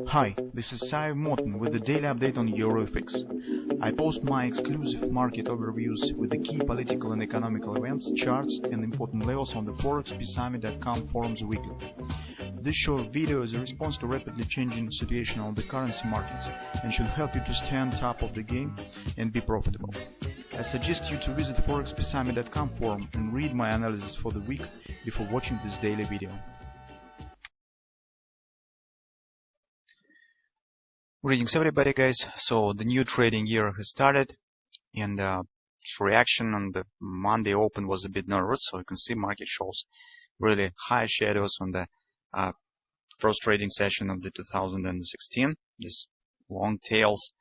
Hi, this is Sive Morten with the daily update on EuroFX. I post my exclusive market overviews with the key political and economical events, charts and important levels on the ForexPeaceArmy.com forums weekly. This short video is a response to rapidly changing situation on the currency markets and should help you to stay on top of the game and be profitable. I suggest you to visit ForexPeaceArmy.com forum and read my analysis for the week before watching this daily video. Greetings everybody guys. So the new trading year has started, and its reaction on the Monday open was a bit nervous. So you can see market shows really high shadows on the first trading session of the 2016. These long tails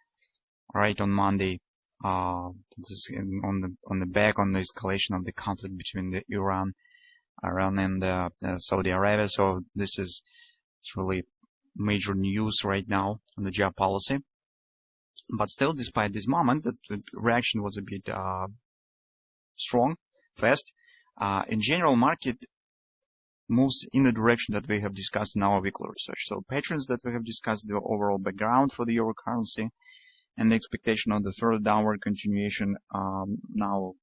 right on Monday. This is on the back on the escalation of the conflict between the Iran and Saudi Arabia. So it's really major news right now on the job policy. But still, despite this moment, the reaction was a bit strong, fast. In general, market moves in the direction that we have discussed in our weekly research. So patterns that we have discussed, the overall background for the euro currency, and the expectation of the further downward continuation now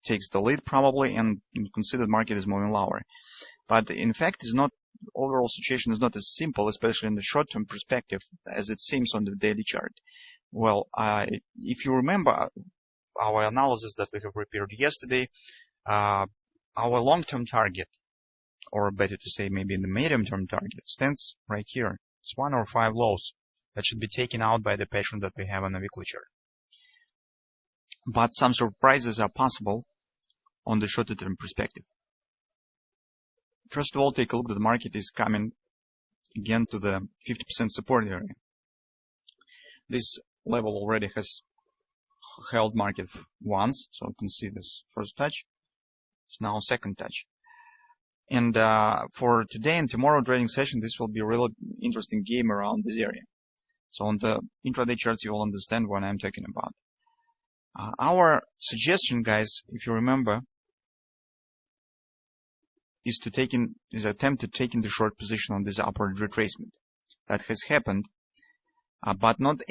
takes the lead probably, and consider the market is moving lower. But in fact, it's not. Overall situation is not as simple, especially in the short-term perspective, as it seems on the daily chart. Well, if you remember our analysis that we have prepared yesterday, our long-term target, or better to say maybe the medium-term target, stands right here. It's 1 or 5 lows that should be taken out by the pattern that we have on the weekly chart. But some surprises are possible on the shorter-term perspective. First of all, take a look that the market is coming again to the 50% support area. This level already has held market once, so you can see this first touch. It's now second touch. And for today and tomorrow trading session, this will be a really interesting game around this area. So on the intraday charts, you will understand what I'm talking about. Our suggestion, guys, if you remember, is attempt to take in the short position on this upward retracement. That has happened, but not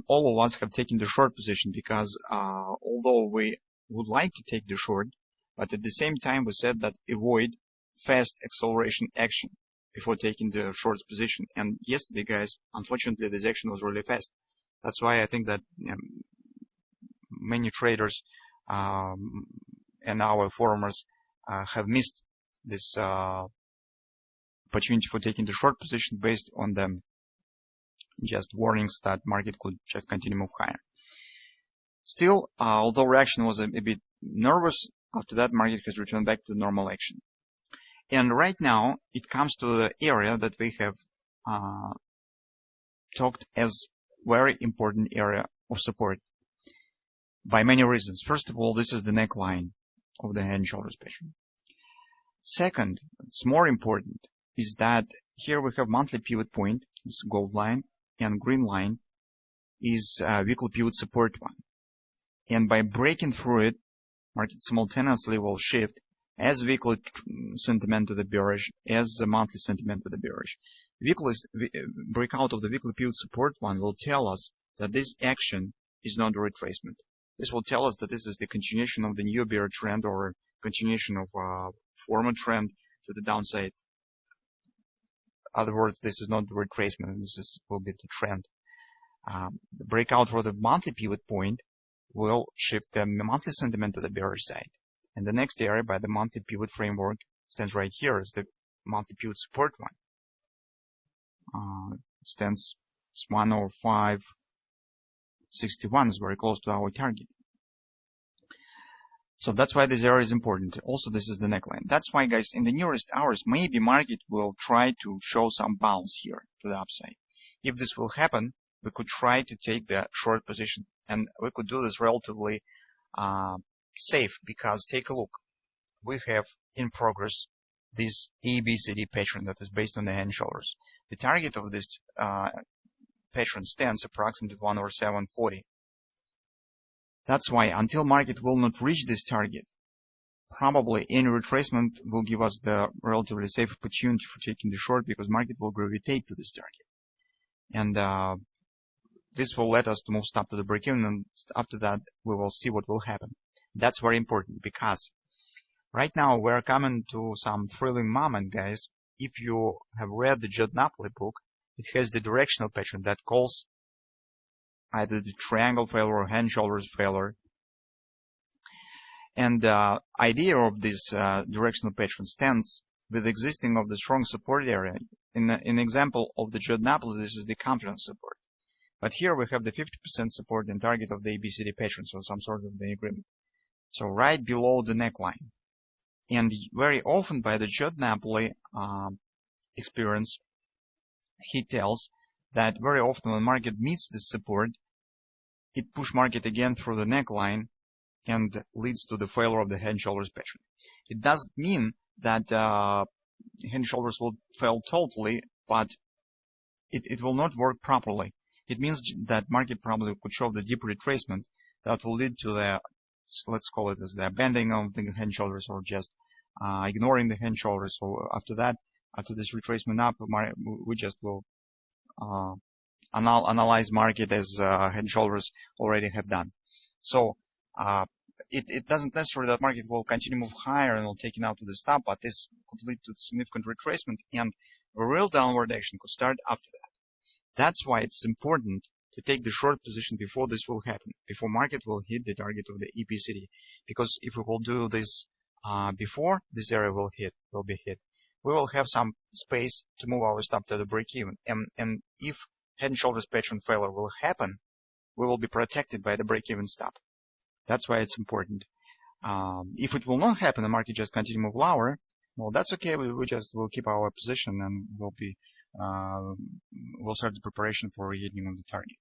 all of us have taken the short position, because although we would like to take the short, but at the same time we said that avoid fast acceleration action before taking the short position. And yesterday, guys, unfortunately this action was really fast. That's why I think that many traders and our forumers have missed this opportunity for taking the short position based on the just warnings that market could just continue to move higher. Still, although reaction was a bit nervous, after that market has returned back to normal action. And right now it comes to the area that we have talked as very important area of support by many reasons. First of all, this is the neckline of the head and shoulders pattern. Second, it's more important, is that here we have monthly pivot point, this gold line, and green line is weekly pivot support one. And by breaking through it, market simultaneously will shift as weekly sentiment to the bearish, as the monthly sentiment to the bearish. Weekly breakout of the weekly pivot support one will tell us that this action is not a retracement. This will tell us that this is the continuation of the new bear trend, or continuation of former trend to the downside. In other words, this is not the retracement, this will be the trend. The breakout for the monthly pivot point will shift the monthly sentiment to the bearish side. And the next area by the monthly pivot framework stands right here as the monthly pivot support one. It stands 105.61, is very close to our target. So that's why this area is important. Also, this is the neckline. That's why, guys, in the nearest hours, maybe market will try to show some bounce here to the upside. If this will happen, we could try to take the short position, and we could do this relatively safe, because take a look. We have in progress this ABCD pattern that is based on the head and shoulders. The target of this pattern stands approximately 107.40. That's why until market will not reach this target, probably any retracement will give us the relatively safe opportunity for taking the short, because market will gravitate to this target. And this will let us to move stop to the break-even, and after that we will see what will happen. That's very important, because right now we're coming to some thrilling moment, guys. If you have read the Judd Napoli book, it has the directional pattern that calls either the triangle failure or hand shoulders failure. And the idea of this directional pattern stands with existing of the strong support area. In an example of the Judd Napoli, this is the confidence support. But here we have the 50% support and target of the ABCD pattern, so some sort of the agreement. So right below the neckline. And very often by the Judd Napoli experience, he tells that very often when market meets this support, it push market again through the neckline and leads to the failure of the head and shoulders pattern. It doesn't mean that head and shoulders will fail totally, but it will not work properly. It means that market probably could show the deep retracement that will lead to the, let's call it as the abandoning of the head and shoulders, or just ignoring the head and shoulders. So after that, after this retracement up, we just will analyze market as head and shoulders already have done. So it doesn't necessarily that market will continue to move higher and will take it out to the stop, but this could lead to significant retracement, and a real downward action could start after that. That's why it's important to take the short position before this will happen, before market will hit the target of the EBCD. Because if we will do this before this area will be hit, we will have some space to move our stop to the break-even. And if head and shoulders pattern failure will happen, we will be protected by the break-even stop. That's why it's important. If it will not happen, the market just continue to move lower, well, that's okay. We just will keep our position and we'll start the preparation for hitting of the target.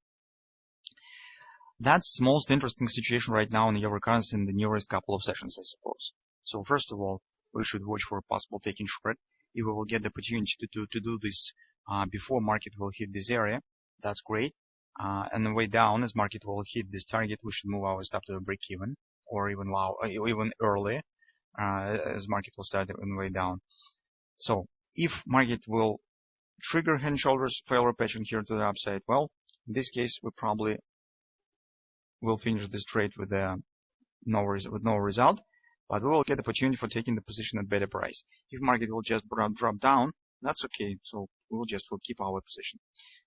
That's the most interesting situation right now in the euro currency in the nearest couple of sessions, I suppose. So first of all, we should watch for a possible taking short. If we will get the opportunity to do this before market will hit this area, that's great. And the way down, as market will hit this target, we should move our stop to the break even, or even early, as market will start on the way down. So if market will trigger head and shoulders failure pattern here to the upside, well, in this case we probably will finish this trade with no result, but we will get the opportunity for taking the position at better price. If market will just drop down, that's okay. So we'll keep our position.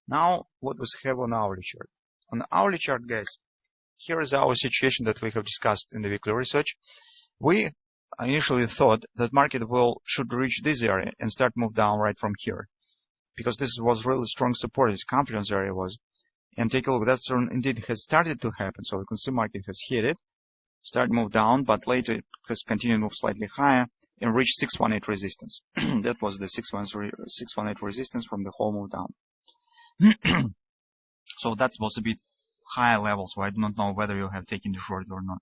Now, what we have on hourly chart? On the hourly chart, guys, here is our situation that we have discussed in the weekly research. We initially thought that market should reach this area and start move down right from here, because this was really strong support. This confidence area was. And take a look, that's indeed has started to happen. So you can see market has hit it, start move down, but later it has continued to move slightly higher and reach 618 resistance. That was the 618 resistance from the whole move down. So that's supposed to be higher level. So I do not know whether you have taken the short or not.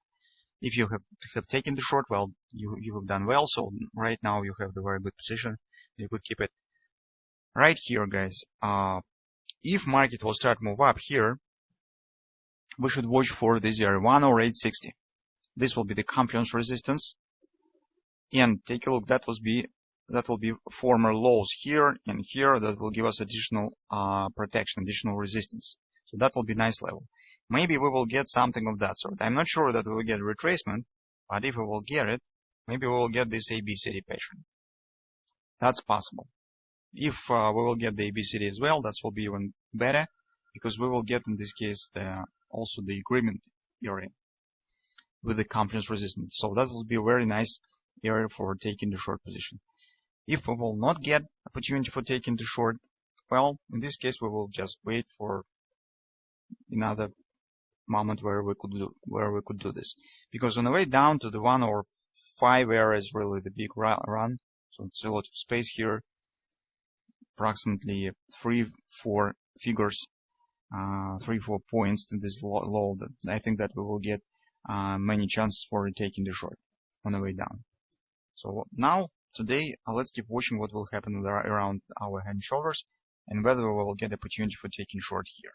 If you have taken the short, well, you have done well. So right now you have the very good position. You could keep it right here, guys. If market will start move up here, we should watch for this area 108.60. This will be the confidence resistance. And take a look, that will be former lows here and here. That will give us additional protection, additional resistance. So that will be nice level. Maybe we will get something of that sort. I'm not sure that we will get retracement, but if we will get it, maybe we will get this ABCD pattern. That's possible. If we will get the ABCD as well, that will be even better, because we will get in this case also the agreement area with the confidence resistance. So that will be a very nice area for taking the short position. If we will not get opportunity for taking the short, well, in this case we will just wait for another moment where we could do this, because on the way down to the 105 area is really the big run. So it's a lot of space here. Approximately 3-4 figures, 3-4 points to this low. I think that we will get many chances for taking the short on the way down. So now, today, let's keep watching what will happen around our head and shoulders, and whether we will get the opportunity for taking short here.